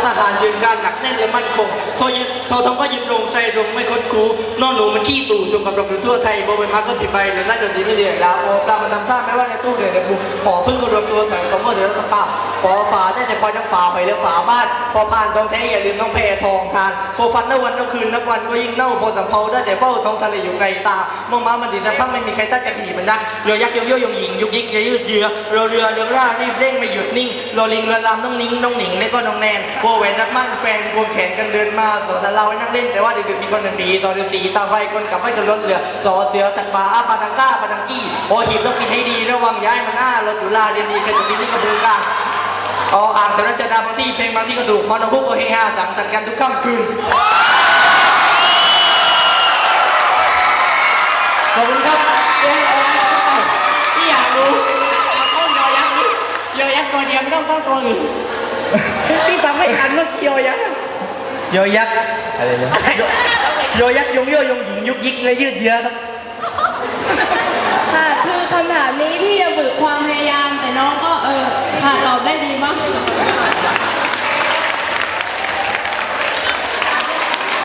ทหารยืนการหนักแน่นและมั่นคงทอทองก็ยืนตรงใจตรงไม่คดคูนอนหนูมันขี้ตู่สุกกับดอกอยู่ทั่วไทยโบใบไม้ก็ผิดใบและน่าโดนดีไม่เรียกลาโอปลามันทำซ่าไม่ว่าในตู้เดือดบุหอพึ่งก็รวมตัวถอยของเมื่อเดือนสปาปอฝาได้แต่คอยทั้งฝาหอยและฝาบ้านพอผ่านทองแท้อย่าลืมน้องแพรทองทานโฟฟันนับวันนับคืนนับวันก็ยิ่งเน่าพอสำเภาได้แต่เฝ้าท้องทะเลอยู่ไกลตามองมามันดีสักพักไม่มีใครตั้งจะขี่มันดักยอยักษ์ยงหญิงยุกยิกยืดเยื้อเรือเรือร่ารีบเร่งไม่หยุดนิ่งรอลิงเรือลำน้องนิ้งน้องหนิงและก็น้องแนนโบแหวนรักมั่นแฟนควงแขนกันเดินมาสอสาราไว้นั่งเล่นแต่ว่าดึกๆมีคนหนึ่งปีสอฤาษีตาไฟคนกลับไม่กันรถเรือสอเสือสัตว์ป่าอาปานังก้าปานังกี้โอหีบต้องปิดให้ดีระวังย้ายมันรถอยู่ลาเรียนดีกันอยู่ที่นี่กระบุงกาอ่านแต่รัชดาบางที่เพลงบางที่ก็ถูกมอนคุกก็เฮฮาสังสรรค์กันทุกค่ำคืนขอบคุณครับที่อยากรู้เอาต้นยอยักษ์นี่ยอยักษ์ตัวเดียวไม่ต้องตัวอื่นที่ฟังไม่ทันเมื่อกี้ยอยักษ์อะไรเนี่ยยอยักษ์ยงหญิงยุกยิกและยืดเยื้อครับค่ะคือคำถามนี้พี่จะฝึกความพยายามแต่น้องก็ค่ะตอบได้ดีมาก